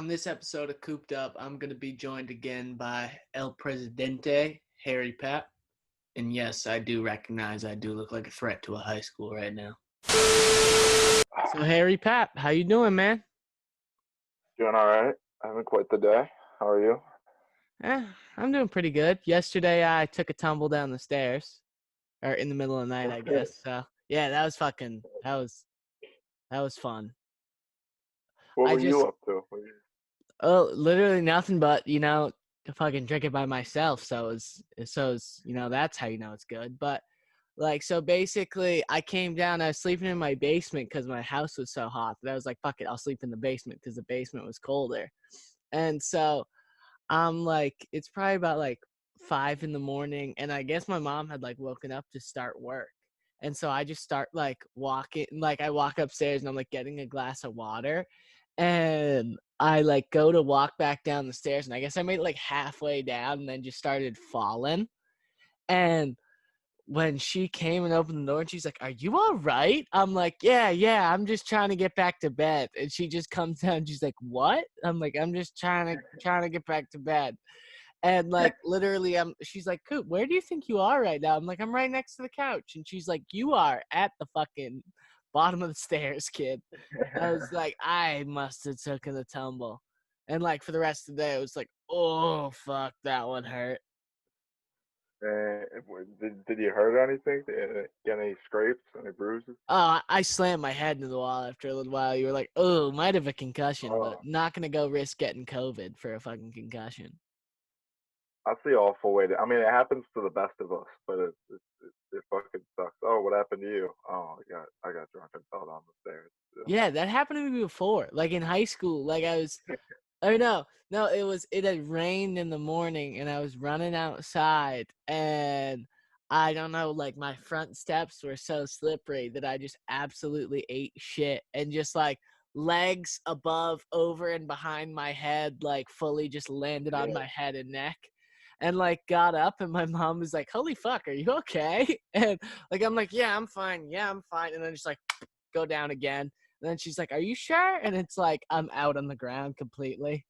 On this episode of Cooped Up, I'm going to be joined again by El Presidente, Harry Papp. And yes, I do recognize I do look like a threat to a high school right now. So, Harry Papp, how you doing, man? Doing all right. Having quite the day. How are you? I'm doing pretty good. Yesterday, I took a tumble down the stairs, or in the middle of the night, I guess. So, yeah, that was fun. What I were you just, up to? literally nothing but, fucking drink it by myself. So it's, that's how you know it's good. But so basically I came down, I was sleeping in my basement because my house was so hot that I was like, fuck it, I'll sleep in the basement because the basement was colder. And so I'm like, it's probably about like 5 a.m. and I guess my mom had like woken up to start work. And so I just start like walking, like I walk upstairs and I'm like getting a glass of water and I like go to walk back down the stairs and I guess I made it like halfway down and then just started falling. And when she came and opened the door and she's like, "Are you all right?" I'm like, yeah, I'm just trying to get back to bed. And she just comes down and she's like, "What?" I'm like, "I'm just trying to get back to bed." And like literally she's like, "Coop, where do you think you are right now?" I'm like, "I'm right next to the couch." And she's like, "You are at the fucking bottom of the stairs, kid." I was like, I must have taken a tumble. And like for the rest of the day, it was like, oh fuck, that one hurt. Did you hurt anything? Did you get any scrapes, any bruises? Oh, I slammed my head into the wall after a little while. You were like, oh, might have a concussion, but Oh, not going to go risk getting COVID for a fucking concussion. that's the awful way to. I mean, it happens to the best of us, but it fucking sucks. Oh, what happened to you? Oh, I got drunk and fell down the stairs. Yeah, that happened to me before. Like in high school, like no, it had rained in the morning and I was running outside and I don't know, like my front steps were so slippery that I just absolutely ate shit and just like legs above, over, and behind my head, like fully just landed on Yeah. my head and neck. And like got up and my mom was like, "Holy fuck, are you okay?" And like I'm like, "Yeah, I'm fine. Yeah, I'm fine." And then just like go down again. And then she's like, "Are you sure?" And it's like I'm out on the ground completely.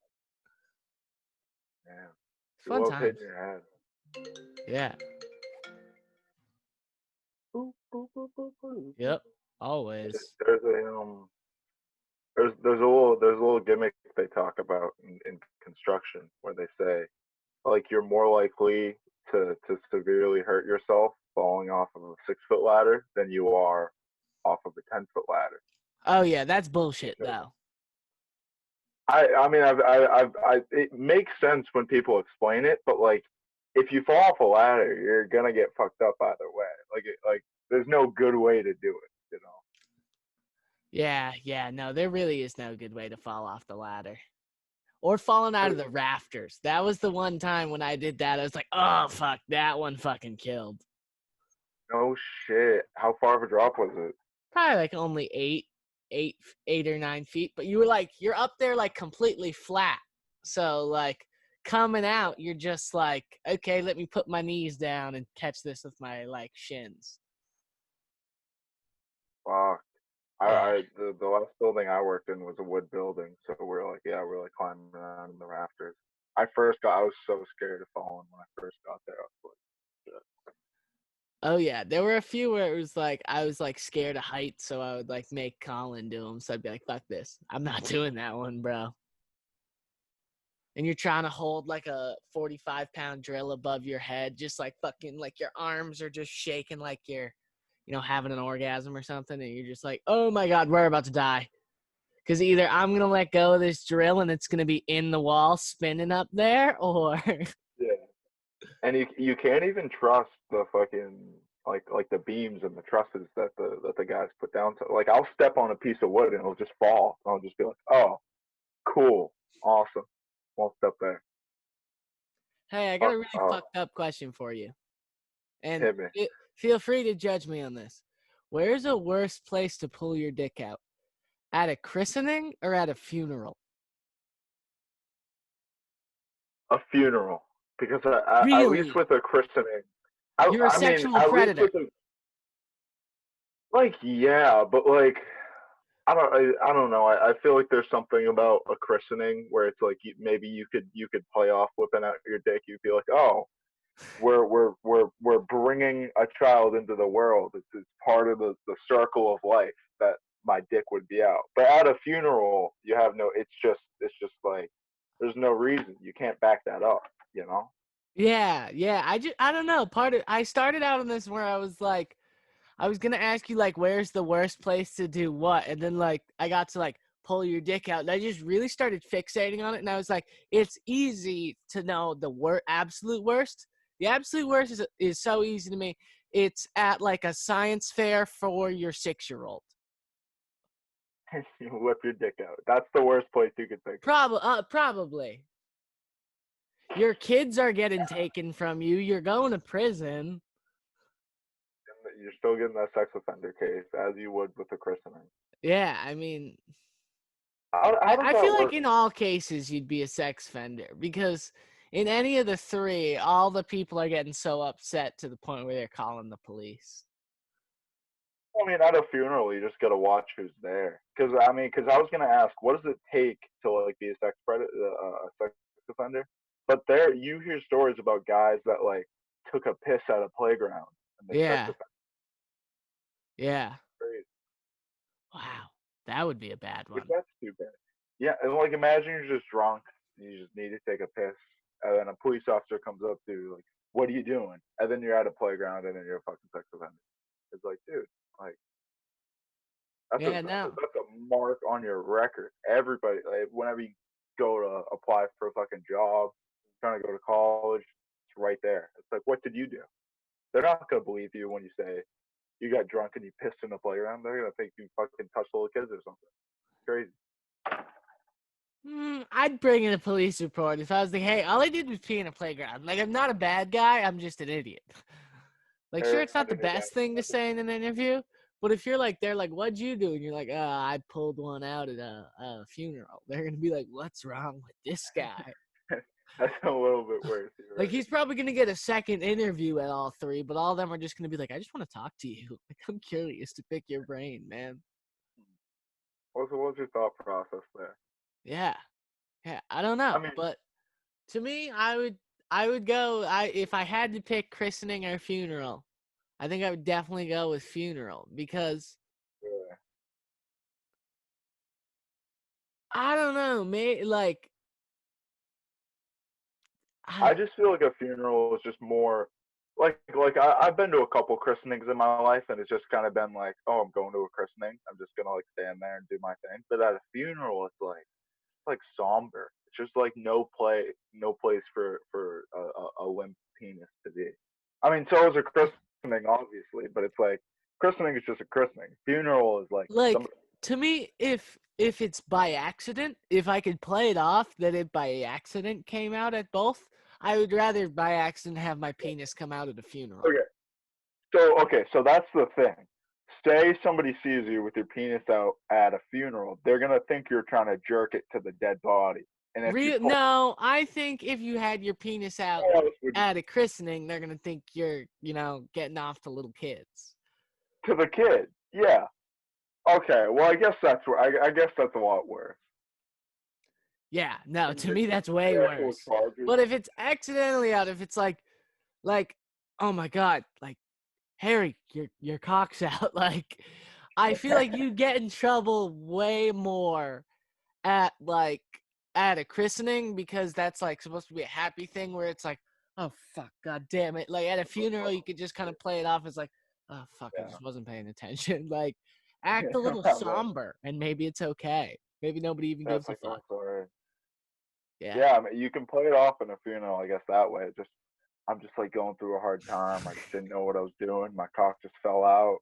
Yeah. You Fun love hitting times. your head. Yeah. Boop, boop, boop, boop, boop, boop. Yep. Always. There's a there's a little gimmick they talk about in construction where they say like you're more likely to severely hurt yourself falling off of a 6 foot ladder than you are off of a 10 foot ladder. Oh yeah, that's bullshit Because though. I mean it makes sense when people explain it, but like if you fall off a ladder, you're gonna get fucked up either way. Like there's no good way to do it, you know. Yeah, no, there really is no good way to fall off the ladder. Or falling out of the rafters. That was the one time when I did that. I was like, oh fuck, that one fucking killed. No shit. How far of a drop was it? Probably like only eight or 9 feet. But you were like, you're up there like completely flat. So like coming out, you're just like, okay, let me put my knees down and catch this with my like shins. Fuck. Yeah. The last building I worked in was a wood building, so we're like climbing around in the rafters. I was so scared of falling when I first got there. I was like, shit. Oh yeah, there were a few where it was like I was like scared of heights, so I would like make Colin do them. So I'd be like, "Fuck this, I'm not doing that one, bro." And you're trying to hold like a 45-pound drill above your head, just like fucking like your arms are just shaking like you're, having an orgasm or something, and you're just like, "Oh my god, we're about to die." Because either I'm gonna let go of this drill and it's gonna be in the wall spinning up there, or Yeah, and you can't even trust the fucking like the beams and the trusses that the guys put down. So like I'll step on a piece of wood and it'll just fall. And I'll just be like, oh, cool, awesome, won't step there. hey, I got a really Oh, fucked up question for you. And hit me. feel free to judge me on this. Where's a worse place to pull your dick out? At a christening or at a funeral? A funeral because at least Really? with a christening, I, You're a I mean sexual at least predator. with a like yeah, but like I don't know. I feel like there's something about a christening where it's like maybe you could play off whipping out your dick. You'd be like, oh, we're bringing a child into the world. It's part of the circle of life that my dick would be out. But at a funeral, you have no. It's just like there's no reason. You can't back that up. You know. Yeah, yeah. I don't know. I started out on this where I was like, I was gonna ask you like, where's the worst place to do what, and then like I got to like pull your dick out, and I just really started fixating on it, and I was like, it's easy to know the absolute worst. The absolute worst is so easy to me. It's at like a science fair for your 6-year-old. You whip your dick out. That's the worst place you could think of. Probably. Your kids are getting taken from you. You're going to prison. You're still getting that sex offender case as you would with a christening. Yeah, I mean, How does I that feel like work? in all cases you'd be a sex offender because in any of the three, all the people are getting so upset to the point where they're calling the police. I mean, at a funeral, you just gotta watch who's there. Because I was gonna ask, what does it take to like be a a sex offender? But there, you hear stories about guys that like took a piss at a playground and they sex Yeah, offended. yeah. Crazy. Wow, that would be a bad Like one. that's too bad. Yeah, and like imagine you're just drunk, and you just need to take a piss, and then a police officer comes up to you like, "What are you doing?" And then you're at a playground, and then you're a fucking sex offender. It's like, dude, like Yeah, no. that's a mark on your record. Everybody, like, whenever you go to apply for a fucking job, trying to go to college, it's right there. It's like, what did you do? They're not gonna believe you when you say you got drunk and you pissed in the playground. They're gonna think you fucking touched little kids or something. Crazy. I'd bring in a police report if I was like, hey, all I did was pee in a playground. Like, I'm not a bad guy. I'm just an idiot. Like, sure, They're it's not the in your best thing to say in an interview, but if you're like, they're like, what'd you do? And you're like, I pulled one out at a funeral. They're going to be like, what's wrong with this guy? dad. That's a little bit worse. You're Like, right. he's probably going to get a second interview at all three, but all of them are just going to be like, I just want to talk to you. Like, I'm curious to pick your brain, man. What's your thought process there? Yeah. Yeah. I don't I know. mean, But to me, I would go, if I had to pick christening or funeral, I think I would definitely go with funeral because yeah. I don't know, like I I just feel like a funeral is just more I've been to a couple christenings in my life, and it's just kind of been like, oh, I'm going to a christening. I'm just gonna like stand there and do my thing. But at a funeral, it's like somber. It's just like no place for a limp penis to be. I mean, so is a christening, obviously, but it's like christening is just a christening. Funeral is like like somebody. to me if it's by accident, if I could play it off that it by accident came out at both, I would rather by accident have my penis come out at a funeral. Okay, so that's the thing. Say somebody sees you with your penis out at a funeral, they're gonna think you're trying to jerk it to the dead body. And if you pull No, I think if you had your penis out what else would you at a christening, they're gonna think you're, getting off to little kids. to the kid? Yeah. Okay. Well, I guess that's a lot worse. Yeah, no, And to me that's way the actual worse. charges. But if it's accidentally out, if it's like, oh my god, like Harry, your cock's out. Like, I feel like you get in trouble way more at like at a christening because that's like supposed to be a happy thing where it's like, oh fuck, god damn it. Like at a funeral, you could just kind of play it off as like, oh fuck, I Yeah. just wasn't paying attention. Like, act a little That- somber, and maybe it's okay. Maybe nobody even that's gives a like fuck. also Yeah. yeah. I mean, you can play it off in a funeral, I guess that way. I'm just like going through a hard time. I just didn't know what I was doing. My cock just fell out.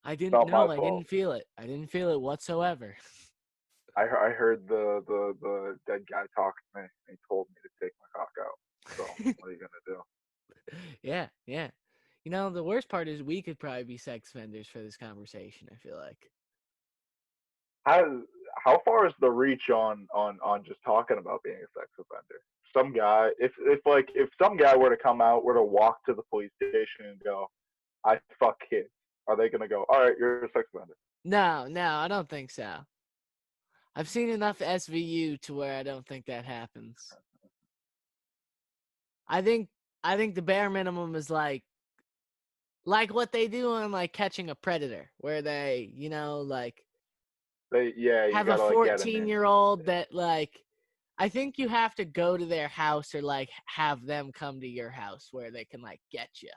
I It's didn't not my know. I fault. didn't feel it. I didn't feel it whatsoever. I heard the dead guy talk to me. And he told me to take my cock out. So what are you gonna do? Yeah, yeah. The worst part is we could probably be sex offenders for this conversation, I feel like. How how far is the reach on just talking about being a sex offender? Some guy, if some guy were to come out, were to walk to the police station and go, I fuck kids. Are they gonna go, all right, you're a sex offender? No, I don't think so. I've seen enough SVU to where I don't think that happens. I think the bare minimum is like what they do on like Catching a Predator, where they, like You have a gotta like get them in. 14-year-old that like I think you have to go to their house or like have them come to your house where they can like get you.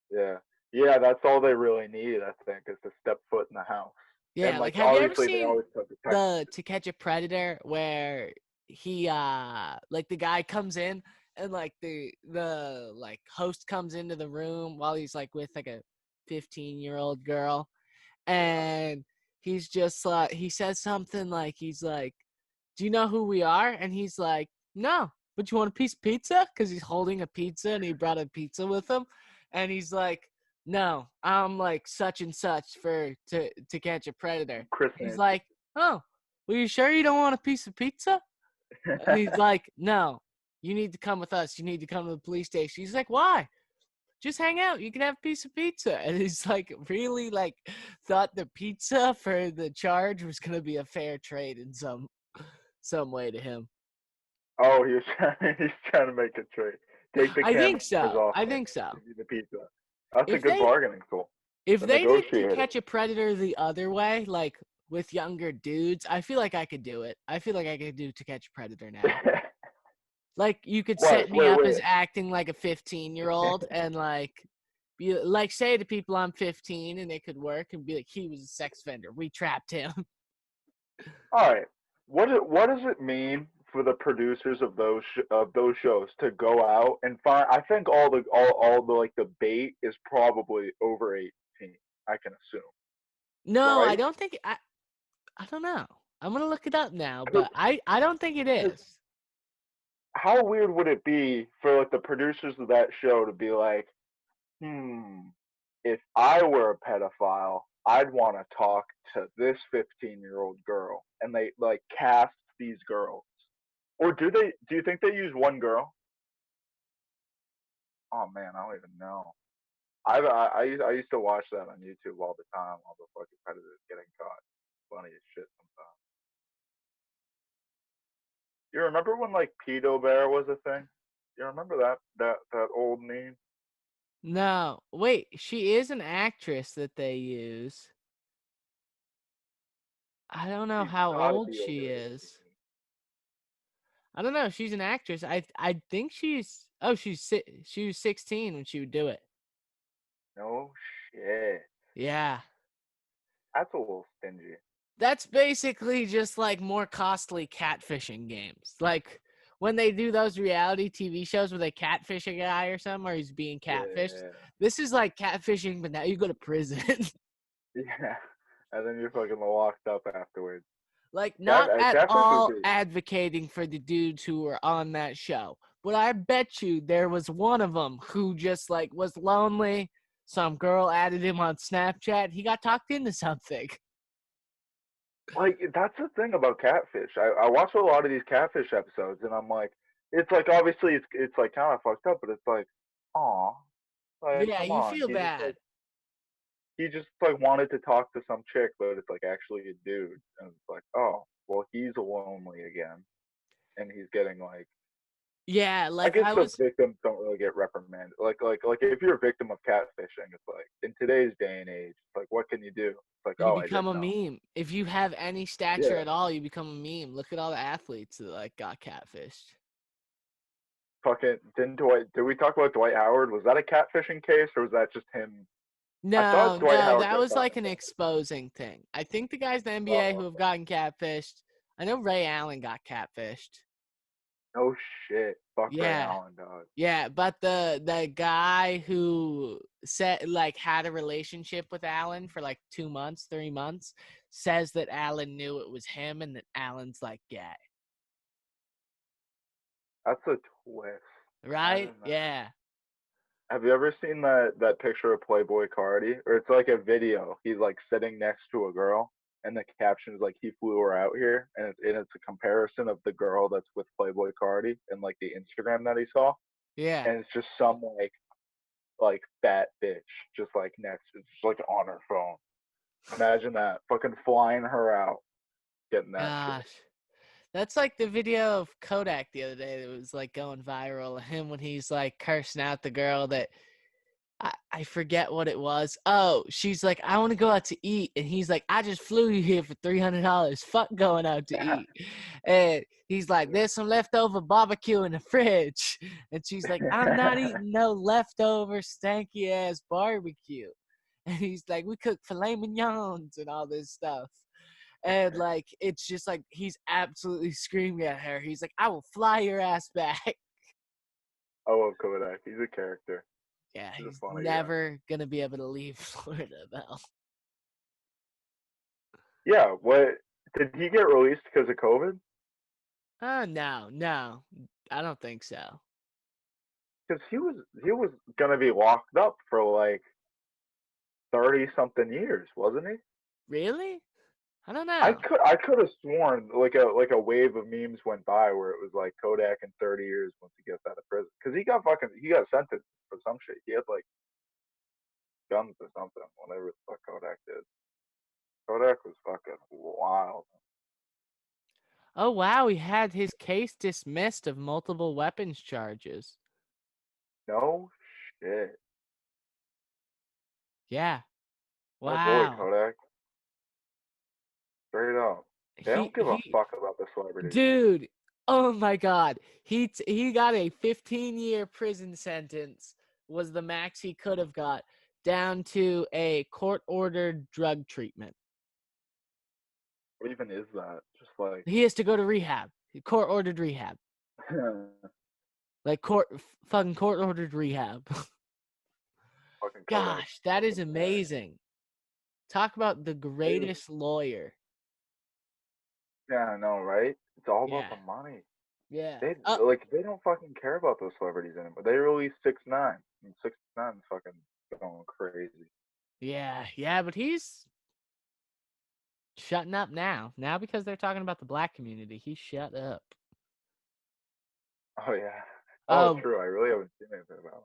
Yeah, yeah, that's all they really need, I think, is to step foot in the house. And Yeah, like like have you ever obviously they seen always put the text the message. To Catch a Predator where he like the guy comes in and like the like host comes into the room while he's like with like a 15-year-old girl, and he's just like he says something like he's like, "Do you know who we are?" And he's like, "No, but you want a piece of pizza?" Because he's holding a pizza and he brought a pizza with him, and he's like, "No, I'm like such and such for to catch a predator." Chris And he's Nancy. like, "Oh, well, you sure you don't want a piece of pizza?" And he's like, "No, you need to come with us. You need to come to the police station." He's like, "Why? Just hang out. You can have a piece of pizza." And he's like, really like thought the pizza for the charge was gonna be a fair trade in some way to him. Oh, he's trying to make a trade. Take the I think cameras so. off I us. think so. Give me the pizza. That's a If good they bargaining tool. if The they did To negotiator. Catch a Predator the other way, like with younger dudes, I feel like I could do it. I feel like I could do To Catch a Predator now. Like you could What? set me Wait, up as wait. acting like a 15-year-old and like be like say to people I'm 15 and it could work and be like he was a sex offender. We trapped him. All right. What does it mean for the producers of those shows to go out and find? I think all the like the bait is probably over 18. I can assume, No, I right? don't think I don't know. I'm gonna look it up now, Because but I don't think it is. how weird would it be for like the producers of that show to be like, hmm, if I were a pedophile, I'd want to talk to this 15-year-old girl, and they like cast these girls. Or do they? Do you think they use one girl? Oh man, I don't even know. I used to watch that on YouTube all the time, all the fucking predators getting caught. Funny as shit sometimes. You remember when like pedo bear was a thing? You remember that old meme? No, wait, she is an actress that they use. I don't know She's how got to old be over she 18. is. I don't know. She's an actress. I think she was 16 when she would do it. No shit. Yeah. That's a little stingy. That's basically just like more costly catfishing games. Like when they do those reality TV shows where they catfish a guy or something or he's being catfished. Yeah, This is like catfishing, but now you go to prison. yeah. And then you're fucking locked up afterwards. Like not at Catfish would all be. advocating for the dudes who were on that show. But I bet you there was one of them who just like was lonely. Some girl added him on Snapchat. He got talked into something. Like that's the thing about catfish. I watch a lot of these catfish episodes, and I'm like, it's like obviously it's like kind of fucked up, but it's like, aw, like Yeah, come you on, feel bad. he just like wanted to talk to some chick, but it's like actually a dude, and it's like, oh, well he's lonely again, and he's getting like. Yeah, I like guess I the was victims don't really get reprimanded. Like if you're a victim of catfishing, it's like in today's day and age, it's like what can you do? It's like you oh I become didn't a know. meme. If you have any stature Yeah, at all, you become a meme. Look at all the athletes that like got catfished. fucking didn't Dwight? Did we talk about Dwight Howard? Was that a catfishing case or was that just him? I thought No, Dwight no, Howard that got was caught like in an a catfishing. exposing thing. I think the guys in the NBA Oh, who have okay. gotten catfished. I know Ray Allen got catfished. No shit. Fuck Ray Yeah. Allen, dog. Yeah, but the guy who said like had a relationship with Allen for like 2 months, 3 months, says that Allen knew it was him and that Allen's like gay. That's a twist. Right? Imagine that. Yeah. Have you ever seen that picture of Playboy Cardi? Or it's like a video. He's like sitting next to a girl, and the caption is like he flew her out here, and it's a comparison of the girl that's with Playboy Cardi and like the Instagram that he saw, Yeah. and it's just some like like fat bitch just like next, just like on her phone. Imagine that, fucking flying her out, getting that shit. Gosh. That's like the video of Kodak the other day that was like going viral. Him when he's like cursing out the girl that I forget what it was. Oh, she's like, I want to go out to eat. And he's like, I just flew you here for $300. Fuck going out to eat. And he's like, there's some leftover barbecue in the fridge. And she's like, I'm not eating no leftover stanky ass barbecue. And he's like, we cook filet mignons and all this stuff. And like, it's just like, he's absolutely screaming at her. He's like, I will fly your ass back. I love Kodak. He's a character. Yeah, He's a he's funny guy. never going to be able to leave Florida, though. Yeah, what did he get released because of COVID? No. I don't think so. Because he was gonna be locked up for like 30 something years, wasn't he? Really? I don't I know. could I could have sworn like a wave of memes went by where it was like Kodak in 30 years once he gets out of prison, because he got sentenced for some shit. He had like guns or something, whatever the fuck Kodak did. Kodak was fucking wild. Oh, wow. He had his case dismissed of multiple weapons charges. No shit. Yeah. My boy Wow. Kodak, straight up. They don't give a He, fuck about the celebrities. dude. Oh my God. He got a 15-year prison sentence, was the max he could have got, down to a court-ordered drug treatment. What even is that? Just like He has to go to rehab. Court-ordered rehab. Like fucking court-ordered rehab. fucking Kodak. Gosh, that is amazing. Talk about the They, greatest lawyer. yeah, I know, right? It's all about Yeah. the money. Yeah. They don't fucking care about those celebrities anymore. They released 6ix9ine, and 6ix9ine is fucking going crazy. Yeah, but he's shutting up now. Now because they're talking about the black community, he's shut up. Oh yeah. Oh, Oh, true. I really haven't seen anything about him.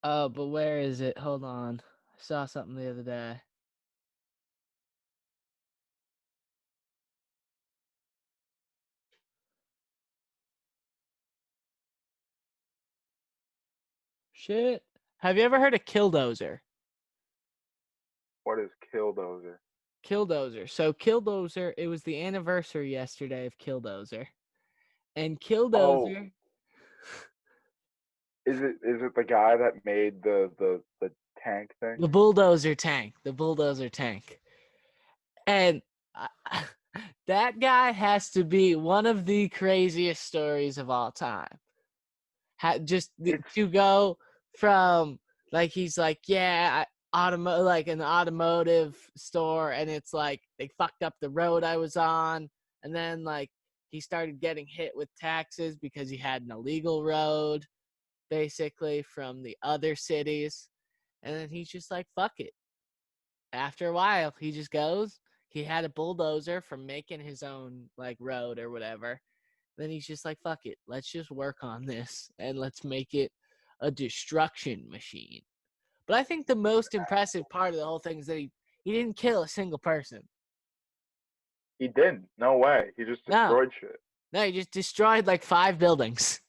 oh, but where is it? Hold on. I saw something the other day. Shit. Have you ever heard of Killdozer? What is Killdozer? Killdozer. So Killdozer, it was the anniversary yesterday of Killdozer. And Oh, Killdozer, is it the guy that made the tank thing? the bulldozer tank. And that guy has to be one of the craziest stories of all time. Just It's to go from like he's like, yeah, like an automotive store, and it's like they fucked up the road I was on, and then like he started getting hit with taxes because he had an illegal road, basically from the other cities, and then he's just like, fuck it. After a while, he just goes. He had a bulldozer from making his own like road or whatever. Then he's just like, fuck it. Let's just work on this and let's make it a destruction machine. But I think the most impressive part of the whole thing is that he didn't kill a single person. he didn't. No way. He just No. destroyed shit. No, he just destroyed like 5 buildings,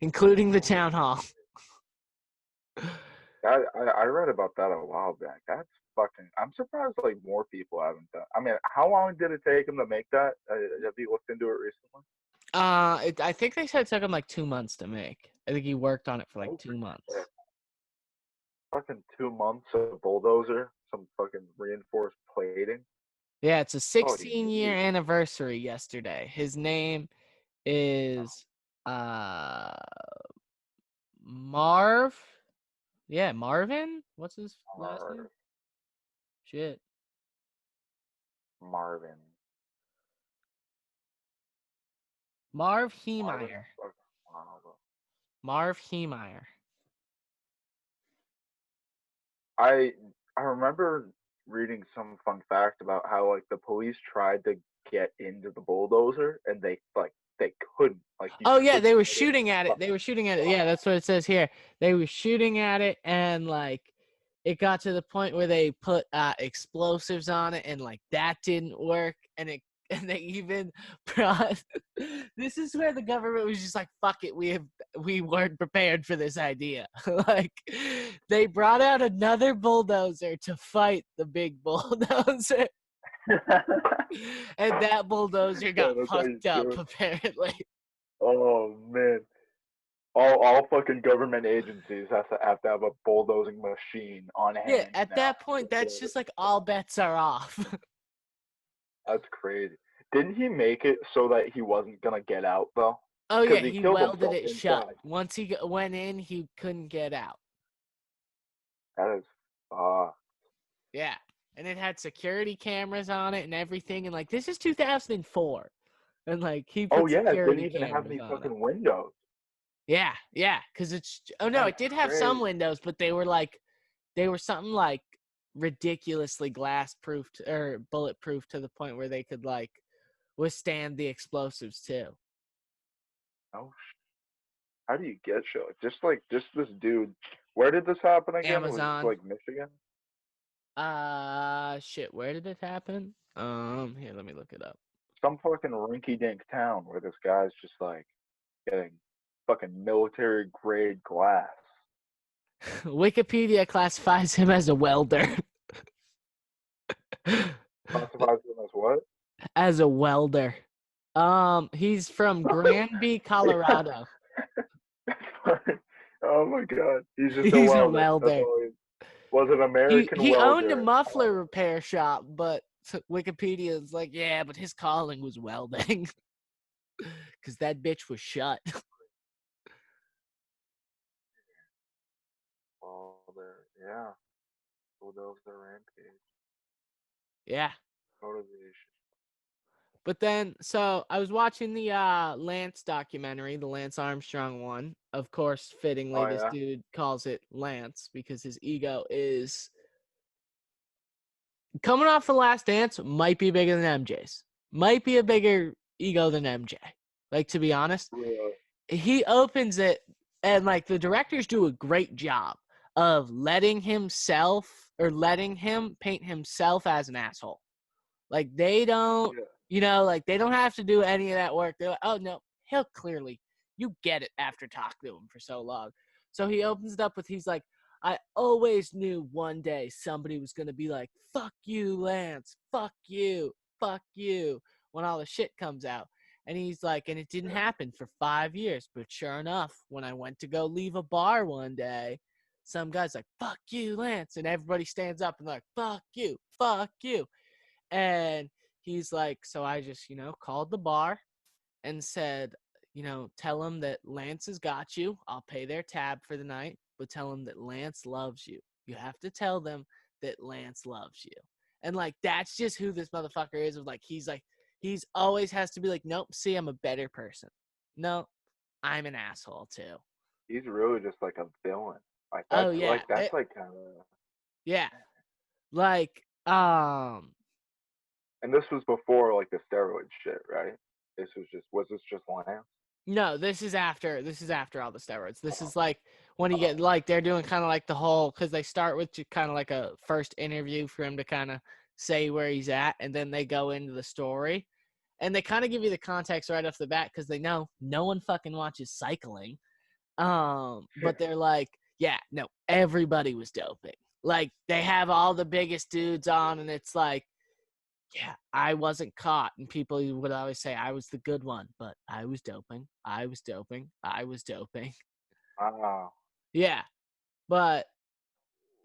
including the Holy town hall. I read about that a while back. That's fucking. I'm surprised like more people haven't done. I mean, how long did it take him to make that? Have you looked into it recently? I think they said it took him like 2 months to make. I think he worked on it for like Holy 2 shit. months. Fucking 2 months of bulldozer, some fucking reinforced plating. Yeah, it's a Oh, 16-year anniversary yesterday. His name is uh Marv. Yeah, Marvin? What's his last name? Shit. Marvin. Marv Marvin. Heemeyer. Wow. Marv Heemeyer. I I remember reading some fun fact about how like the police tried to get into the bulldozer and they like they couldn't. Like you Oh yeah, couldn't they were get in shooting at it. the They were shooting at it. fucking Yeah, that's what it says here. They were shooting at it, and like it got to the point where they put explosives on it, and like that didn't work. And it and they even brought. This is where the government was just like, "Fuck it, we weren't prepared for this idea." Like they brought out another bulldozer to fight the big bulldozer, and that bulldozer yeah, got that's how you fucked up do it. apparently. Oh man. All fucking government agencies have to have a bulldozing machine on Yeah, hand at now. that point, that's just like all bets are off. That's crazy. Didn't he make it so that he wasn't gonna get out though? Oh Because yeah, he he killed welded himself it shut. inside. Once he went in, he couldn't get out. That is, uh, Yeah, and it had security cameras on it and everything. And like this is 2004, and like he oh put yeah, it didn't security even have cameras any on it. fucking windows. Yeah, yeah, because it's oh no, That's it did have some crazy. windows, but they were something like ridiculously glass proof or bulletproof to the point where they could like withstand the explosives too. Oh, how do you get shit? Just this dude. Where did this happen again? Was this Amazon. like Michigan? Shit, where did it happen? Here, let me look it up. Some fucking rinky-dink town where this guy's just like getting fucking military grade glass. Wikipedia classifies him as a welder. Classifies him as what? As a welder. He's from Granby, Colorado. Oh my god, he's just a He's a welder. That's welder. all he was. An He American he owned a welder. muffler repair shop, but Wikipedia is like, yeah, but his calling was welding because that bitch was shut. Welder, yeah. Bulldozer rampage. Yeah. Motivation. But then, so I was watching the Lance documentary, the Lance Armstrong one. Of course, fittingly, Oh this yeah. dude calls it Lance because his ego is coming off the Last Dance. Might be bigger than MJ's. Might be a bigger ego than MJ. Like to be honest, Really? he opens it, and like the directors do a great job of letting letting him paint himself as an asshole. Like they don't, Yeah. like they don't have to do any of that work. They're like, oh no, he'll clearly, you get it after talking to him for so long. So he opens it up with, he's like, I always knew one day somebody was going to be like, fuck you, Lance, fuck you, when all the shit comes out. And he's like, and it didn't Yeah. happen for 5 years. But sure enough, when I went to go leave a bar one day, some guy's like, fuck you, Lance. And everybody stands up and they're like, fuck you, fuck you. And he's like, so I just, called the bar and said, tell him that Lance has got you. I'll pay their tab for the night, but tell him that Lance loves you. You have to tell them that Lance loves you. And like, that's just who this motherfucker is. Of like, he's always has to be like, nope, see, I'm a better person. No, I'm an asshole too. He's really just like a villain. Oh yeah. That's like kind of. Yeah. Like, And this was before like the steroid shit, right? Was this just Lance? no, this is after all the steroids. This Oh, is like when you get oh, like they're doing kind of like the whole because they start with kind of like a first interview for him to kind of say where he's at, and then they go into the story, and they kind of give you the context right off the bat because they know no one fucking watches cycling. But they're like, yeah, no, everybody was doping. Like they have all the biggest dudes on, and it's like yeah, I wasn't caught. And people would always say I was the good one, but I was doping. I was doping. I was doping. wow. Yeah. But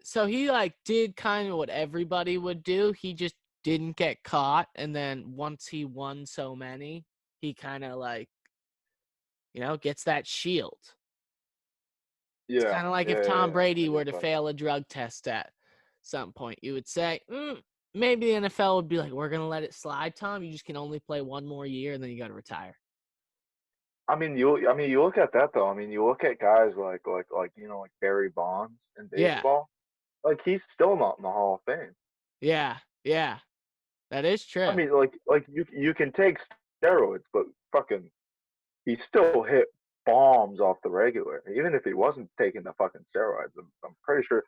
so he like did kind of what everybody would do. He just didn't get caught. And then once he won so many, he kind of like, gets that shield. It's Yeah, kind of like yeah, if yeah, Tom yeah. Brady I were get to that. fail a drug test at some point, you would say, maybe the NFL would be like, we're going to let it slide, Tom. You just can only play one more year and then you got to retire. You look at that though. I mean, you look at guys like Barry Bonds in Yeah. baseball. Like he's still not in the Hall of Fame. Yeah. Yeah. That is I true. mean, like you can take steroids, but fucking he still hit bombs off the regular, even if he wasn't taking the fucking steroids. I'm pretty sure.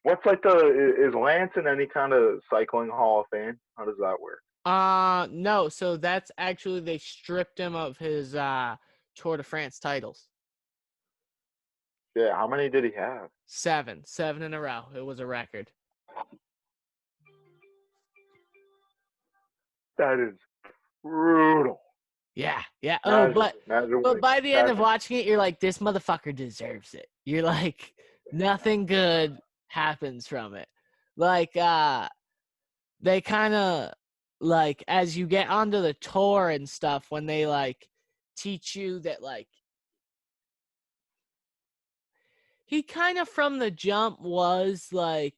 What's like is Lance in any kind of cycling Hall of Fame? How does that work? No. So that's actually they stripped him of his Tour de France titles. Yeah, how many did he have? Seven in a row. It was a record. That is brutal. Yeah, yeah. Oh, Imagine, but imagine, but by the end of imagine. watching it, you're like, this motherfucker deserves it. You're like, nothing good happens from it. Like, they kind of like as you get onto the tour and stuff, when they like teach you that like he kind of from the jump was like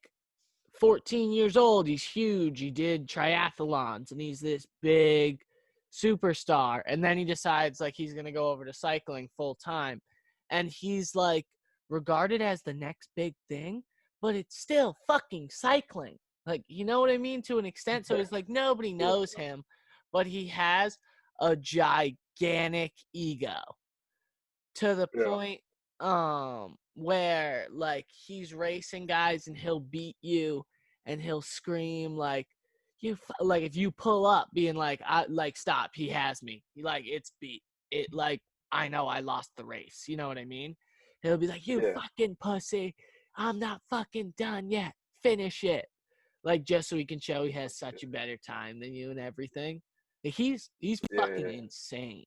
14 years old. He's huge. He did triathlons and he's this big superstar. And then he decides like he's going to go over to cycling full time. And he's like regarded as the next big thing, but it's still fucking cycling. Like, you know what I mean? To an extent. So it's like nobody Yeah, knows him, but he has a gigantic ego to the yeah, point where like he's racing guys and he'll beat you and he'll scream like like if you pull up being like I like stop, he has me, like it's beat it, like I know I lost the race, you know what I mean? He'll be like, you yeah. fucking pussy, I'm not fucking done yet, finish it, like just so he can show he has such a better time than you and everything. Like, he's Yeah, fucking yeah. insane.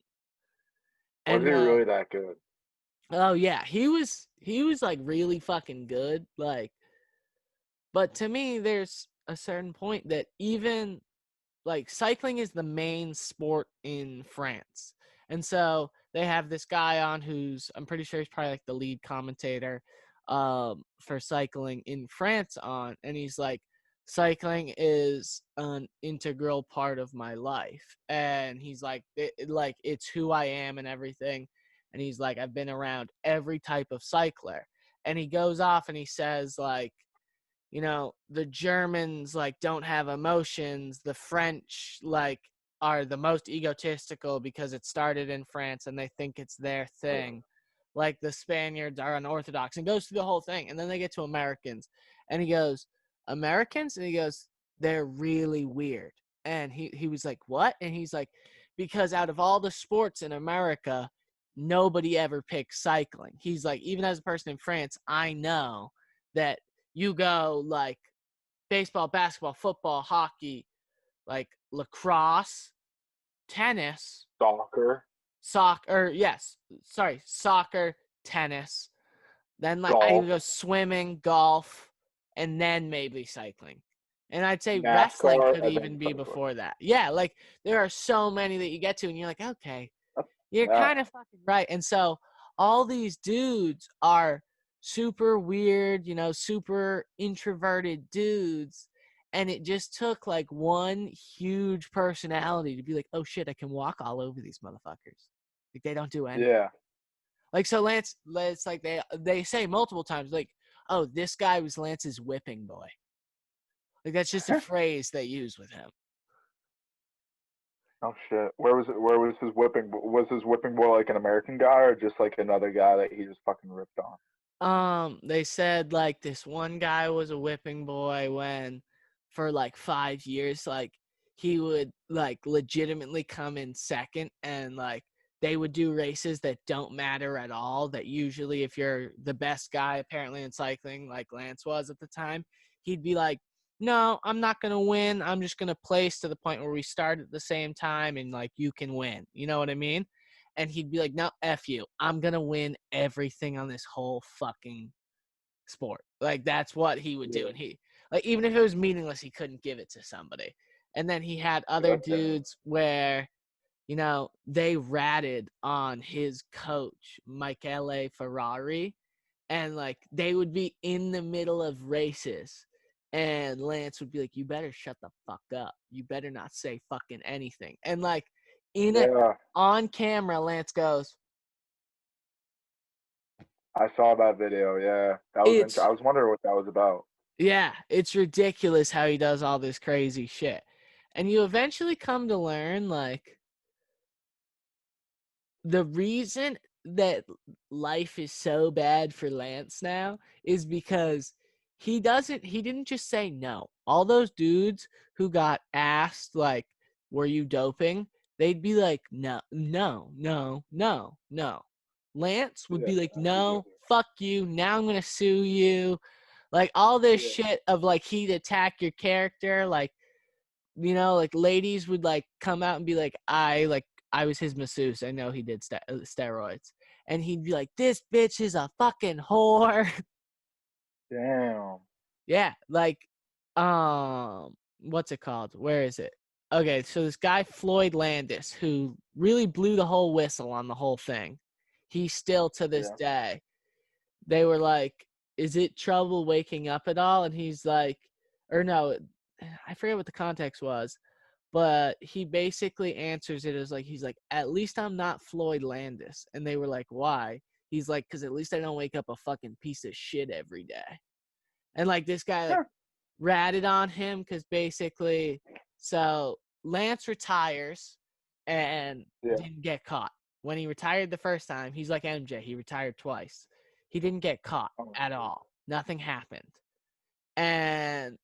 Was And he really that good? oh yeah, he was like really fucking good. Like, but to me, there's a certain point that even like cycling is the main sport in France. And so they have this guy on who's I'm pretty sure he's probably like the lead commentator for cycling in France on, and he's like, cycling is an integral part of my life. And he's like like it's who I am and everything. And he's like, I've been around every type of cycler. And he goes off and he says like, you know, the Germans like don't have emotions. The French like are the most egotistical because it started in France and they think it's their thing. Like the Spaniards are unorthodox, and goes through the whole thing. And then they get to Americans and he goes, Americans? And he goes, they're really weird. And he was like, what? And he's like, because out of all the sports in America, nobody ever picks cycling. He's like, even as a person in France, I know that you go like baseball, basketball, football, hockey, like lacrosse, tennis, Soccer, soccer, yes, sorry, soccer, tennis. Then like I golf, go swimming, golf, and then maybe cycling. And I'd say wrestling NASCAR, could and then even be cycling. before that. Yeah, like there are so many that you get to and you're like, okay, you're Yeah, kind of fucking right. And so all these dudes are super weird, you know, super introverted dudes. And it just took like one huge personality to be like, oh shit, I can walk all over these motherfuckers. Like they don't do anything. yeah. Like so Lance like they say multiple times, like, oh, this guy was Lance's whipping boy. Like that's just a phrase they use with him. Oh shit. Where was it? Where was his whipping? Was his whipping boy like an American guy or just like another guy that he just fucking ripped on? They said like this one guy was a whipping boy when for like 5 years, like he would like legitimately come in second and like they would do races that don't matter at all. That usually if you're the best guy apparently in cycling, like Lance was at the time, he'd be like, no, I'm not going to win. I'm just going to place to the point where we start at the same time and like you can win. You know what I mean? And he'd be like, no, F you. I'm going to win everything on this whole fucking sport. Like, that's what he would do. Yeah. And he, like, even if it was meaningless, he couldn't give it to somebody. And then he had other Gotcha. dudes where, you know, they ratted on his coach, Michele Ferrari. And, like, they would be in the middle of races. And Lance would be like, you better shut the fuck up. You better not say fucking anything. And, like, in a Yeah, on camera, Lance goes, I saw that video. Yeah, that was. I it's was wondering what that was about. yeah, it's ridiculous how he does all this crazy shit. And you eventually come to learn like the reason that life is so bad for Lance now is because he didn't just say no. All those dudes who got asked, like, were you doping? They'd be like, no, no, no, no, no. Lance would Yeah. be like, no, fuck you. Now I'm going to sue you. Like, all this Yeah. shit of, like, he'd attack your character. Like, like, ladies would, like, come out and be like, I was his masseuse. I know he did steroids. And he'd be like, this bitch is a fucking whore. Damn. Yeah, like, what's it called? Where is it? Okay, so this guy, Floyd Landis, who really blew the whole whistle on the whole thing. He still, to this Yeah. day, they were like, is it trouble waking up at all? And he's like, or no, I forget what the context was, but he basically answers it as like, he's like, at least I'm not Floyd Landis. And they were like, why? He's like, because at least I don't wake up a fucking piece of shit every day. And like, this guy like Huh. ratted on him because basically, so Lance retires and Yeah. didn't get caught. When he retired the first time, he's like MJ. He retired twice. He didn't get caught Oh, at shit. all. Nothing happened. And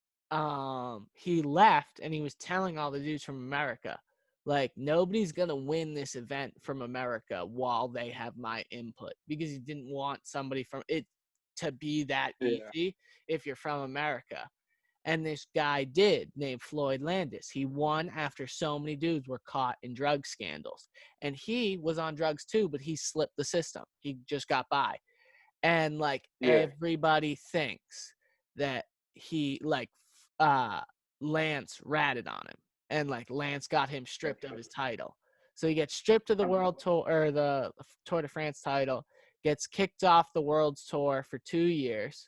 he left and he was telling all the dudes from America, like, nobody's gonna win this event from America while they have my input, because he didn't want somebody from it to be that Yeah. easy if you're from America. And this guy did, named Floyd Landis. He won after so many dudes were caught in drug scandals. And he was on drugs too, but he slipped the system. He just got by. And like, Yeah. everybody thinks that he, like, Lance ratted on him, and like, Lance got him stripped of his title. So he gets stripped of the world tour, or the Tour de France title, gets kicked off the world's tour for 2 years.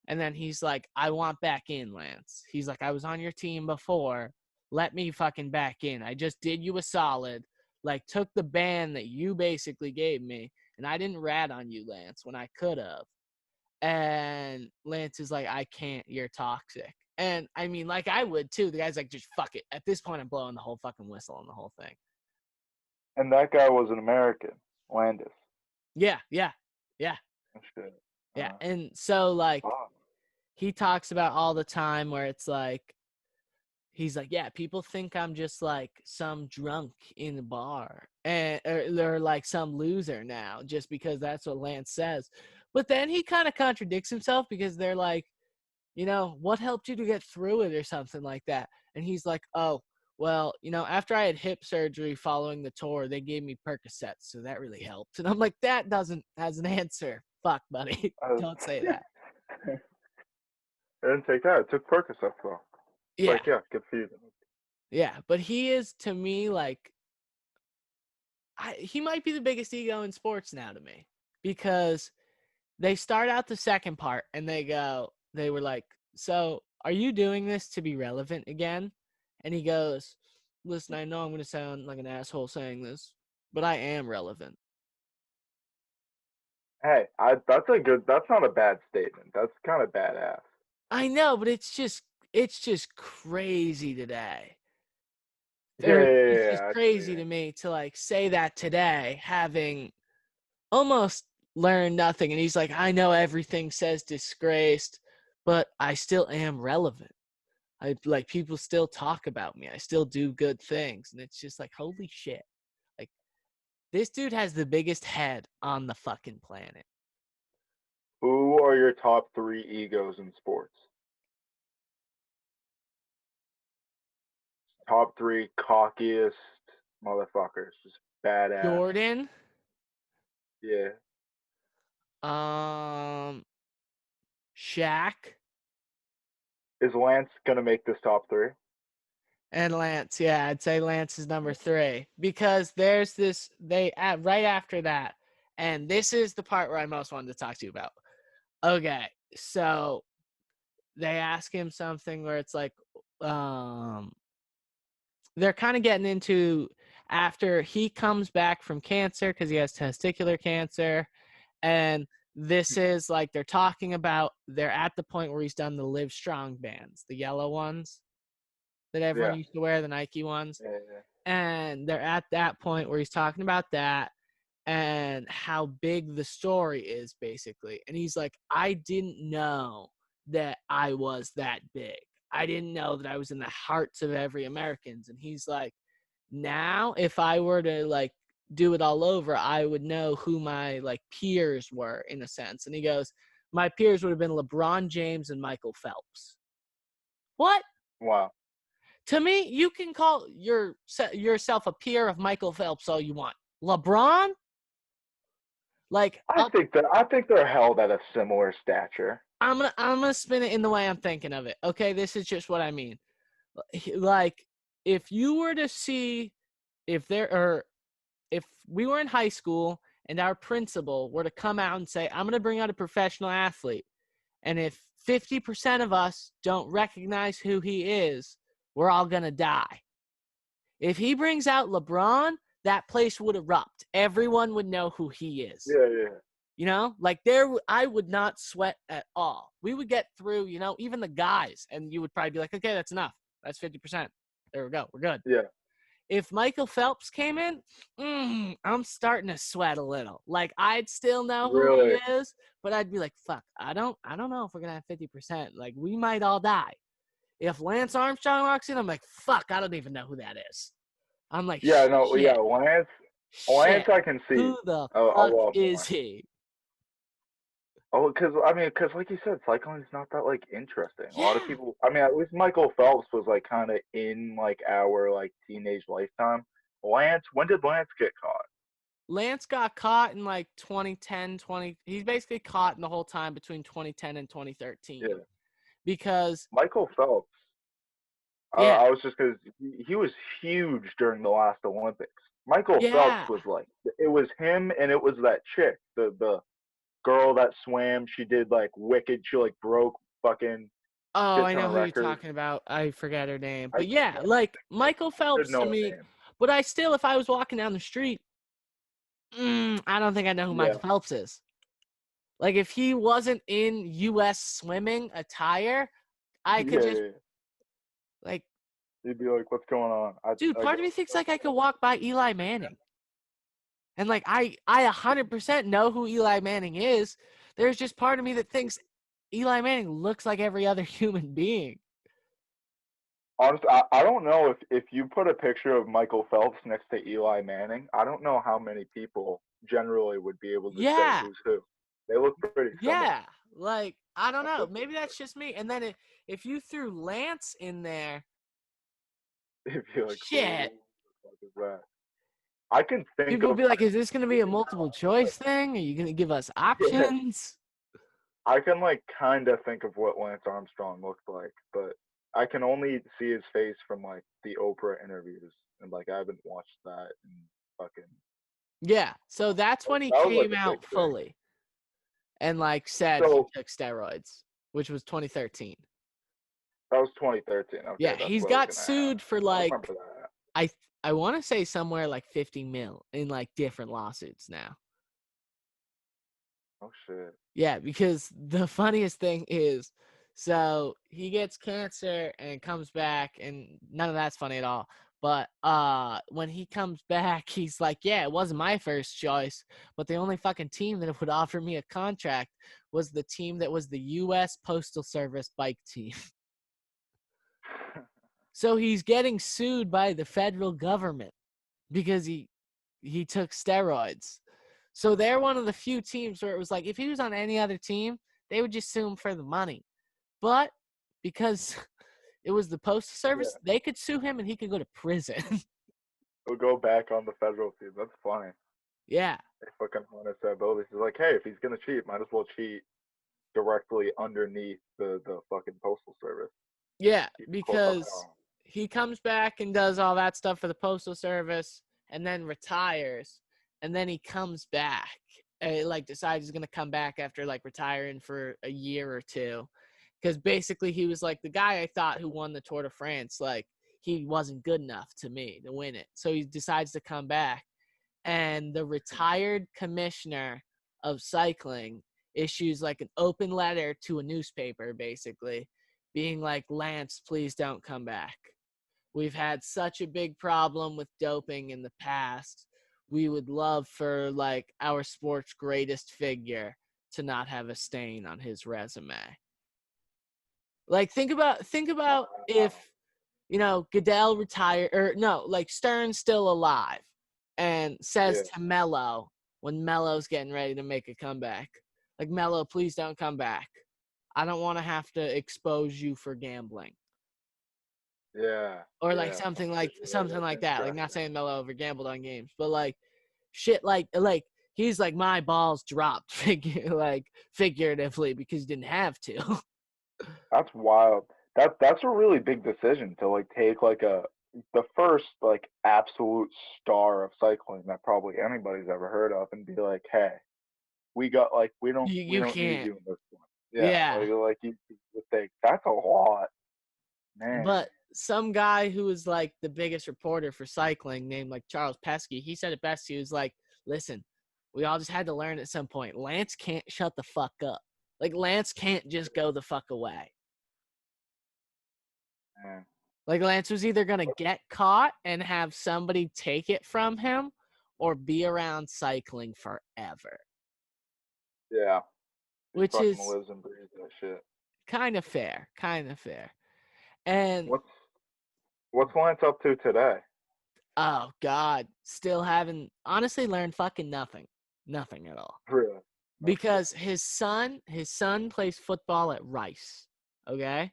And then he's like, I want back in, Lance. He's like, I was on your team before. Let me fucking back in. I just did you a solid. Like, took the ban that you basically gave me, and I didn't rat on you, Lance, when I could have. And Lance is like, I can't. You're toxic. And I mean, like, I would too. The guy's like, just fuck it. At this point, I'm blowing the whole fucking whistle on the whole thing. And that guy was an American, Landis. Yeah, yeah, yeah, And shit. yeah. And so, like, Fuck. he talks about all the time where it's like, he's like, yeah, people think I'm just like some drunk in a bar, and or like some loser now, just because that's what Lance says. But then he kind of contradicts himself, because they're like, what helped you to get through it or something like that. And he's like, oh, well, after I had hip surgery following the tour, they gave me Percocets, so that really helped. And I'm like, that doesn't has an answer. Fuck, buddy. Don't say that. I didn't take that. I took Percocet though. Yeah, Like, yeah, good for you. yeah. But he is, to me, like, he might be the biggest ego in sports now to me, because they start out the second part and they were like, so are you doing this to be relevant again? And he goes, listen, I know I'm going to sound like an asshole saying this, but I am relevant. Hey, that's not a bad statement. That's kind of badass. I know, but it's just crazy today. Yeah, Or yeah, it's yeah, just yeah, actually, crazy yeah. to me to like say that today, having almost learned nothing. And he's like, I know everything says disgraced, but I still am relevant. I like, people still talk about me. I still do good things. And it's just like, holy shit. Like, this dude has the biggest head on the fucking planet. Who are your top three egos in sports? Top three cockiest motherfuckers. Just badass. Jordan, Yeah. um, Shaq, Is Lance gonna make this top three? and Lance. Yeah, I'd say Lance is number 3, because there's this, right after that. And this is the part where I most wanted to talk to you about. Okay. So they ask him something where it's like, um, they're kind of getting into, after he comes back from cancer, because he has testicular cancer. And this is like, they're talking about, they're at the point where he's done the Live Strong bands, the yellow ones that everyone Yeah. used to wear, the Nike ones. Yeah. And they're at that point where he's talking about that. and how big the story is, basically. And he's like, I didn't know that I was that big. I didn't know that I was in the hearts of every Americans. And he's like, now if I were to like do it all over, I would know who my like peers were in a sense. And he goes, my peers would have been LeBron James and Michael Phelps. What? Wow. To me, you can call yourself a peer of Michael Phelps all you want. LeBron? Like I think they're held at a similar stature. I'm gonna spin it in the way I'm thinking of it. Okay, this is just what I mean. Like if you were to see if we were in high school and our principal were to come out and say, I'm gonna bring out a professional athlete, and if 50% of us don't recognize who he is, we're all gonna die. If he brings out LeBron, that place would erupt. Everyone would know who he is. Yeah. You know, like I would not sweat at all. We would get through, you know, even the guys, and you would probably be like, okay, that's enough. That's 50%. There we go. We're good. Yeah. If Michael Phelps came in, I'm starting to sweat a little. Like I'd still know who Really? he is, but I'd be like, fuck, I don't know if we're gonna have 50%. Like we might all die. If Lance Armstrong walks in, I'm like, fuck, I don't even know who that is. I'm like, Yeah, no, shit, yeah, Lance I can see who the a fuck lot is more. he? Oh, because like you said, cycling's not that like interesting. A lot of Yeah. people, I mean, at least Michael Phelps was like kind of in like our like teenage lifetime. When did Lance get caught? Lance got caught in like 2010, he's basically caught in the whole time between 2010 and 2013 Yeah, because, Michael Phelps. yeah, I was just because he was huge during the last Olympics. Michael Phelps yeah. was like, it was him and it was that chick, the girl that swam. She did like wicked. She like broke fucking Oh, shit I ton know of who you're records. talking about. I forget her name. I But yeah, like Michael should Phelps know to her me, name. but I still, if I was walking down the street, I don't think I know who Yeah, Michael Phelps is. Like if he wasn't in U.S. swimming attire, I could just yeah. like, You'd be like, "What's going on?" dude, I part of me thinks like I could walk by Eli Manning. And like I 100% know who Eli Manning is. There's just part of me that thinks Eli Manning looks like every other human being. honestly, I don't know if you put a picture of Michael Phelps next to Eli Manning, I don't know how many people generally would be able to say Yeah. who's who. They look pretty similar. Yeah. Like I don't know. Maybe that's just me. And then if you threw Lance in there, If you're like, who shit. the fuck is that? I can think People would of be like, is this going to be a multiple choice thing? Are you going to give us yeah, options? I can like kind of think of what Lance Armstrong looked like, but I can only see his face from like the Oprah interviews, and like I haven't watched that in fucking. Yeah. So that's when he That was like came a big out thing. fully and like said he So took steroids, which was 2013. that was 2013. Okay, Yeah, that's he's what I was got gonna ask. sued for I like remember that. I I want to say somewhere like 50 mil in like different lawsuits now. Oh shit. Yeah, because the funniest thing is, so he gets cancer and comes back, and none of that's funny at all. But when he comes back, he's like, "Yeah, it wasn't my first choice, but the only fucking team that would offer me a contract was the team that was the U.S. Postal Service bike team." So he's getting sued by the federal government because he took steroids. So they're one of the few teams where it was like if he was on any other team, they would just sue him for the money. But because it was the Postal Yeah, Service, they could sue him and he could go to prison. he'll go back on the federal team. That's funny. Yeah. They fucking harness that ability. He's like, hey, if he's gonna cheat, might as well cheat directly underneath the fucking postal service. Yeah, Keep a close eye on because him. he comes back and does all that stuff for the Postal Service and then retires. And then he comes back. Like decides he's gonna come back after like retiring for a year or two. Because basically he was like the guy I thought who won the Tour de France, like he wasn't good enough to me to win it. So he decides to come back. And the retired commissioner of cycling issues like an open letter to a newspaper, basically being like, Lance, please don't come back. We've had such a big problem with doping in the past. we would love for like our sport's greatest figure to not have a stain on his resume. Like think about if Goodell retired, or no, like Stern's still alive and says Yeah. to Melo when Melo's getting ready to make a comeback, like, Melo, please don't come back. I don't want to have to expose you for gambling. Yeah. Or like Yeah. something Yeah, like something that's like that. Like, not interesting. saying Melo over gambled on games, but like shit like he's like, my balls dropped figuratively because he didn't have to. That's wild. That's a really big decision to like take like the first like absolute star of cycling that probably anybody's ever heard of and be like, hey, we got like we You don't need can't. you in this one. Yeah, Yeah. like you think that's a lot, man. But some guy who was like the biggest reporter for cycling, named like Charles Pesky, he said it best. He was like, listen, we all just had to learn at some point. Lance can't shut the fuck up. Like, Lance can't just go the fuck away. Man. Like, Lance was either going to get caught and have somebody take it from him or be around cycling forever, Yeah, he which fucking is lives and breathes that shit. kind of fair. Kind of fair. And What's Lance up to today? oh, God, still haven't honestly learned fucking nothing. Nothing at all. Really? That's Because his son plays football at Rice, okay?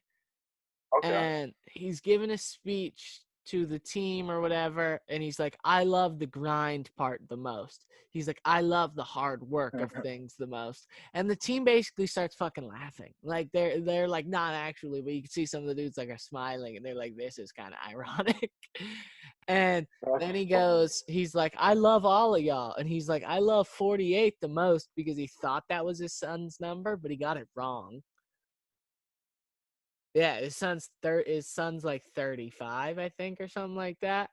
okay. And he's giving a speech to the team or whatever, and he's like, I love the grind part the most. He's like, I love the hard work of things the most. And the team basically starts fucking laughing. Like, they're like, not actually, but you can see some of the dudes like are smiling, and they're like, this is kind of ironic. And That's then he funny. goes, he's like, I love all of y'all. And he's like, I love 48 the most, because he thought that was his son's number, but he got it wrong. Yeah, his son's like 35, I think, or something like that.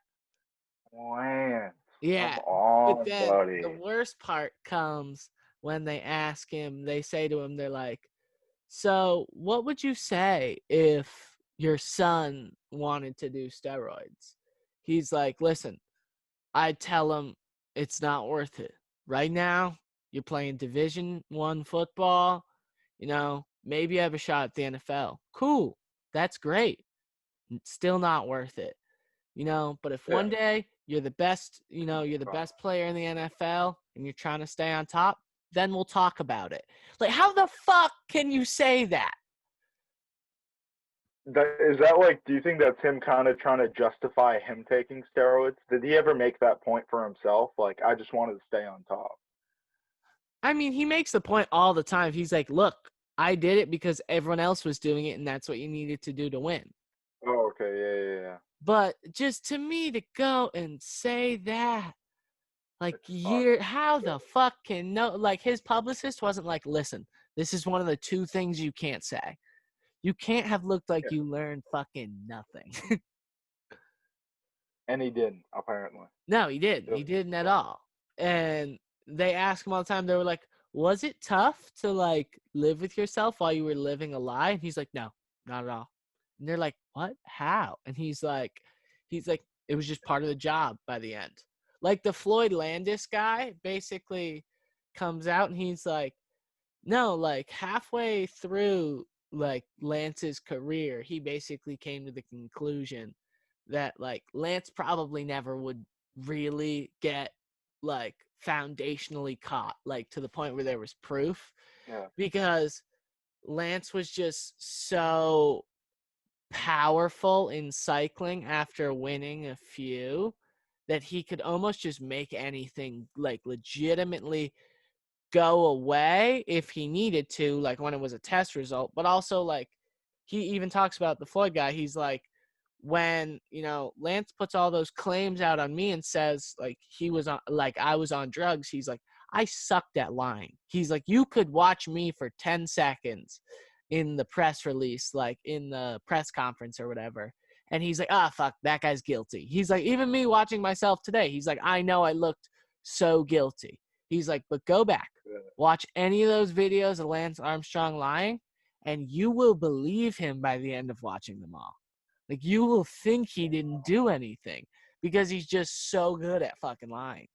Lance, come Yeah, but on, then the buddy. worst part comes when they ask him, they say to him, they're like, so what would you say if your son wanted to do steroids? He's like, listen, I'd tell him it's not worth it. Right now, you're playing Division I football, maybe you have a shot at the NFL. Cool. That's great. Still not worth it. But if Yeah. one day you're the best, you're the best player in the NFL and you're trying to stay on top, then we'll talk about it. Like, how the fuck can you say that? Is that like? Do you think that's him kind of trying to justify him taking steroids? Did he ever make that point for himself? Like, I just wanted to stay on top. I mean, he makes the point all the time. He's like, look, I did it because everyone else was doing it and that's what you needed to do to win. Oh, okay, yeah. But just to me to go and say that, like, It's fucked. how the fuck can no, like, his publicist wasn't like, listen, this is one of the two things you can't say. You can't have looked like Yeah. you learned fucking nothing. And he didn't apparently. No, he didn't. He Just didn't at all. And they asked him all the time, they were like, was it tough to like live with yourself while you were living a lie? And he's like, no, not at all. And they're like, what? How? And he's like, it was just part of the job by the end. Like, the Floyd Landis guy basically comes out and he's like, no, like halfway through like Lance's career, he basically came to the conclusion that like Lance probably never would really get like foundationally caught, like to the point where there was proof, yeah. because Lance was just so powerful in cycling after winning a few that he could almost just make anything like legitimately go away if he needed to, like when it was a test result. But also, like, he even talks about the Floyd guy. He's like, when Lance puts all those claims out on me and says like he was on, like I was on drugs, he's like, I sucked at lying. He's like, you could watch me for 10 seconds in the press release, like in the press conference or whatever, and he's like, fuck, that guy's guilty. He's like, even me watching myself today, he's like, I know I looked so guilty. He's like, but go back, Yeah. watch any of those videos of Lance Armstrong lying, and you will believe him by the end of watching them all. Like, you will think he didn't do anything because he's just so good at fucking lying.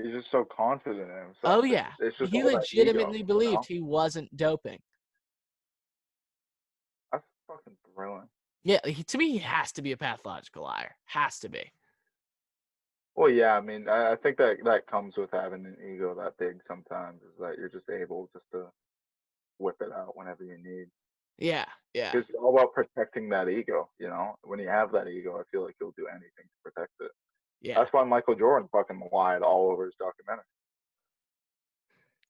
He's just so confident in Oh himself. yeah, It's just he all that ego, legitimately you believed know? he wasn't doping. That's fucking thrilling. Yeah, to me, he has to be a pathological liar. Has to be. Well, yeah, I mean, I think that that comes with having an ego that big sometimes, is that you're just able just to whip it out whenever you need. Yeah, yeah, It's all about protecting that ego, you know? When you have that ego, I feel like you'll do anything to protect it. yeah. That's why Michael Jordan fucking lied all over his documentary.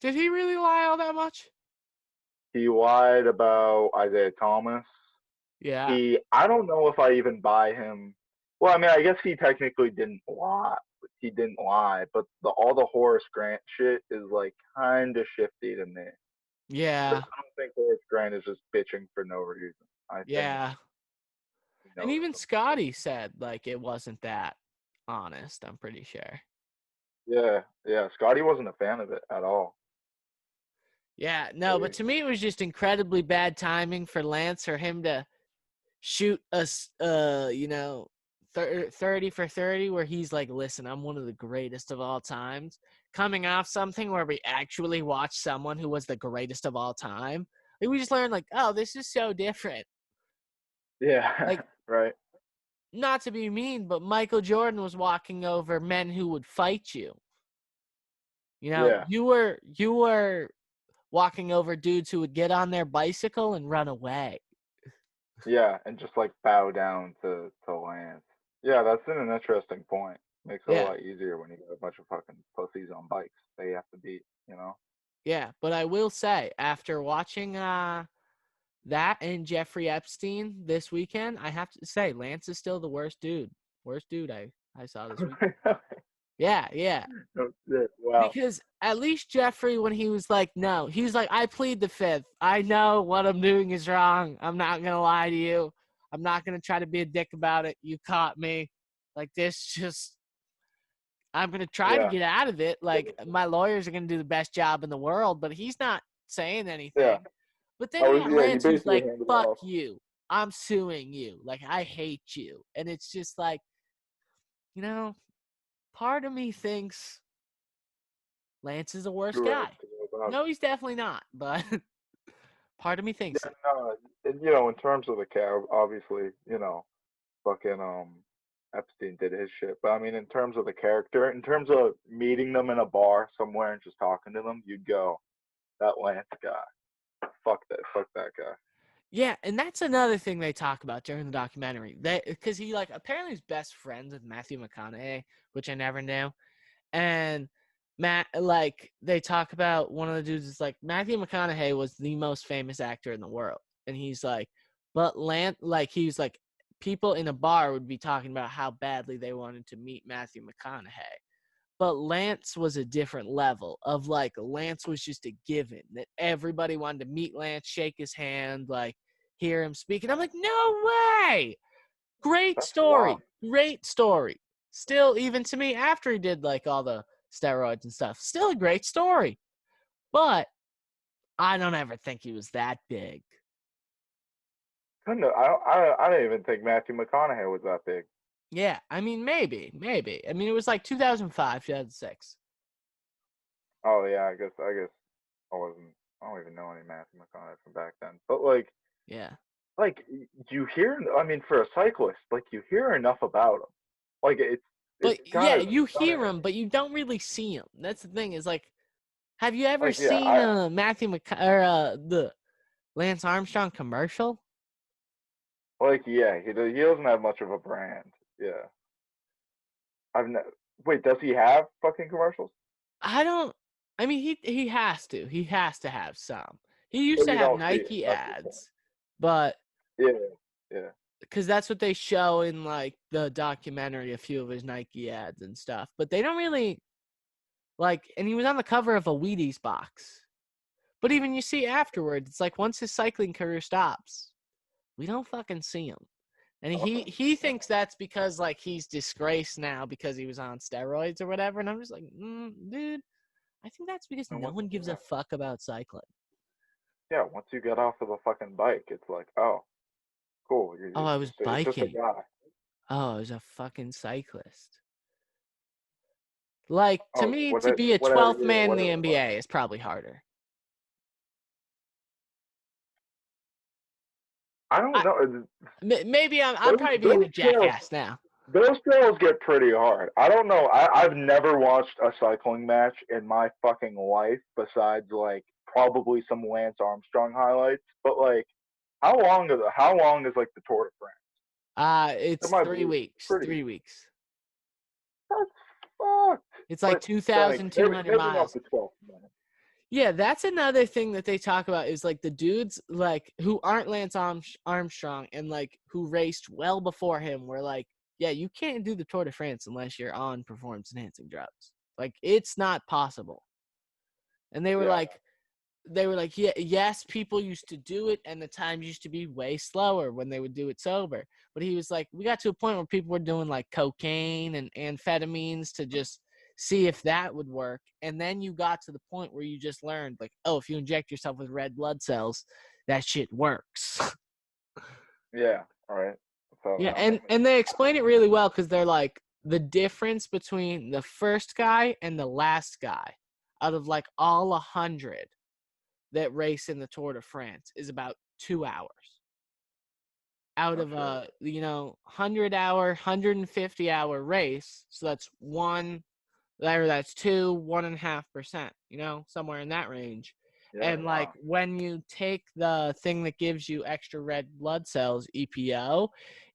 Did he really lie all that much? He lied about Isaiah Thomas. Yeah, I don't know if I even buy him. Well, I mean, I guess he technically didn't lie. He didn't lie, but all the Horace Grant shit is like kind of shifty to me. yeah, I don't think Horace Grant is just bitching for no reason. I think yeah. he And knows even some shit. Scotty said like it wasn't that honest. I'm pretty sure. Yeah, yeah. Scotty wasn't a fan of it at all. Yeah, no, but Like, to me it was just incredibly bad timing for Lance for him to shoot us, 30 for 30, where he's like, listen, I'm one of the greatest of all times. Coming off something where we actually watched someone who was the greatest of all time. Like, we just learned, like, oh, this is so different. yeah, Like, right. not to be mean, but Michael Jordan was walking over men who would fight you. Yeah, You were walking over dudes who would get on their bicycle and run away. yeah, and just like bow down to Lance. Yeah, that's an interesting point. Makes it a Yeah. lot easier when you got a bunch of fucking pussies on bikes they have to beat, you know? Yeah, but I will say, after watching that and Jeffrey Epstein this weekend, I have to say Lance is still the worst dude. Worst dude I saw this weekend. Yeah, yeah. Oh, shit. Wow. Because at least Jeffrey, when he was like, no, he was like, I plead the fifth. I know what I'm doing is wrong. I'm not gonna lie to you. I'm not gonna try to be a dick about it. You caught me. Like this just I'm gonna try to Yeah. get out of it. Like my lawyers are gonna do the best job in the world, but he's not saying Yeah. anything. But then I you was, got yeah, he Lance who's basically like, handed it fuck off. you. I'm suing you. Like, I hate you. And it's just like, you know, part of me thinks Lance is the worst You're right guy. to go about it. No, he's definitely not. But part of me thinks Yeah, it. no, and you know, in terms of the cat, obviously, you know, fucking Epstein did his shit. But I mean, in terms of the character, in terms of meeting them in a bar somewhere and just talking to them, you'd go, that Lance guy. Fuck that guy. Yeah, and that's another thing they talk about during the documentary. Because he, like, apparently is best friends with Matthew McConaughey, which I never knew. And Matt, like, they talk about one of the dudes is like, Matthew McConaughey was the most famous actor in the world. And he's like, but he was like, people in a bar would be talking about how badly they wanted to meet Matthew McConaughey. But Lance was a different level of like, Lance was just a given that everybody wanted to meet Lance, shake his hand, like, hear him speak. And I'm like, no way. Great That's wild. story. Great story. Still, even to me, after he did like all the steroids and stuff, still a great story. But I don't ever think he was that big. Couldn't have, I didn't even think Matthew McConaughey was that big. Yeah, I mean, maybe. I mean, it was like 2005, 2006. Oh yeah, I guess I wasn't. I don't even know any Matthew McConaughey from back then. But Yeah. like you hear. I mean, for a cyclist, like you hear enough about him. Like it's But yeah, kind of you stunning. hear him, but you don't really see him. That's the thing. Is like, have you ever Like yeah, seen the Lance Armstrong commercial? yeah, he doesn't have much of a brand. Yeah, I've ne- wait, does he have fucking commercials? I don't. I mean, he has to. He has to have some. He used But to you have don't see it. Nike That's the point. ads, but Yeah, yeah. because that's what they show in like the documentary, a few of his Nike ads and stuff. But they don't really like. And he was on the cover of a Wheaties box. But even you see afterwards, it's like once his cycling career stops, we don't fucking see him. And Nothing. he No. thinks that's because like he's disgraced now because he was on steroids or whatever. And I'm just like, dude, I think that's because And no one gives a yeah, fuck about cycling. yeah. Once you get off of the fucking bike, it's like, oh, cool. Oh, I was It's just a biking. guy. Oh, I was a fucking cyclist. Like, to Oh, me, to be a whatever, 12th yeah, man in the whatever the fuck. NBA is probably harder. I don't I know. maybe I'm Those probably being those a trails jackass now. those trails get pretty hard. I don't know. I've never watched a cycling match in my fucking life besides like probably some Lance Armstrong highlights. But like, how long is like the Tour de France? It It's might be 3 weeks. pretty. 3 weeks. That's fucked. It's like But like, 2,200 maybe not miles. the 12th man. Yeah, that's another thing that they talk about is like the dudes like who aren't Lance Armstrong and like who raced well before him were like, yeah, you can't do the Tour de France unless you're on performance enhancing drugs. Like it's not possible. And Yeah, they were like, yeah, yes, people used to do it and the times used to be way slower when they would do it sober. But he was like, we got to a point where people were doing like cocaine and amphetamines to just see if that would work. And then you got to the point where you just learned like, oh, if you inject yourself with red blood cells, that shit works. yeah. All right. So Yeah, I mean, and they explain it really well because they're like the difference between the first guy and the last guy out of like all 100 that race in the Tour de France is about 2 hours out no of shit. a 100-hour 150-hour race. So that's that's 1.5%, somewhere in that range. Yeah. And like Wow. when you take the thing that gives you extra red blood cells, EPO,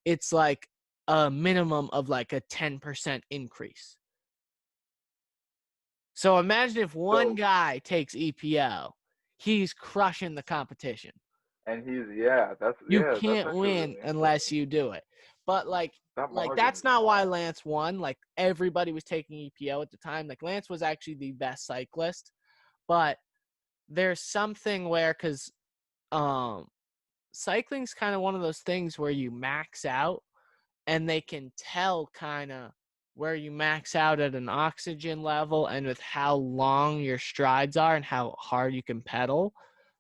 it's like a minimum of like a 10% increase. So imagine if one So guy takes EPO, he's crushing the competition. and You that's can't actually win really unless interesting. you do it. But That like margin that's is not why small. Lance won. Like everybody was taking EPO at the time. Like Lance was actually the best cyclist, but there's something where cuz um cycling's kind of one of those things where you max out and they can tell kind of where you max out at an oxygen level and with how long your strides are and how hard you can pedal.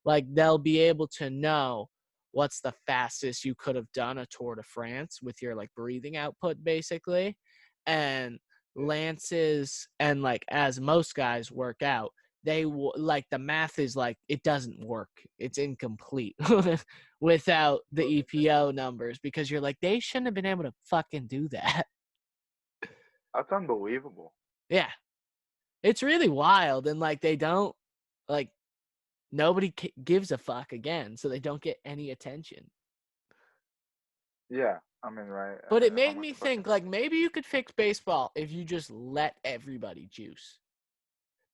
Like they'll be able to know what's the fastest you could have done a Tour de France with your like breathing output basically. And Yeah. Lance's and like as most guys work out, they like the math is like it doesn't work. It's incomplete without the EPO numbers because you're like they shouldn't have been able to fucking do that. That's unbelievable. Yeah. It's really wild and like they don't like nobody gives a fuck again, so they don't get any attention. Yeah. I mean, right. I But mean, it how made much me fucking think like maybe you could fix baseball if you just let everybody juice.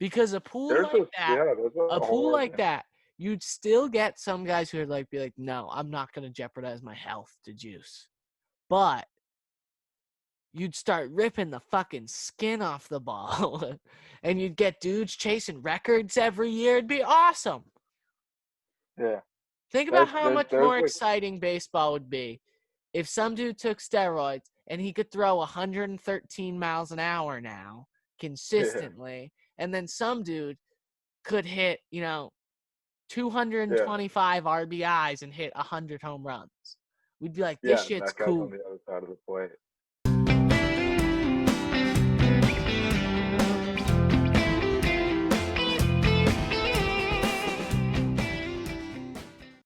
Because there's a a pool whole like argument. that, you'd still get some guys who would like be like, no, I'm not gonna jeopardize my health to juice. But you'd start ripping the fucking skin off the ball and you'd get dudes chasing records every year. It'd be awesome. Yeah. Think about how much There's more like exciting baseball would be if some dude took steroids and he could throw 113 miles an hour now yeah, consistently, and then some dude could hit, yeah, 225 RBIs and hit 100 home runs. We'd be like, this yeah. shit's That guy's on cool. the other side of the plate.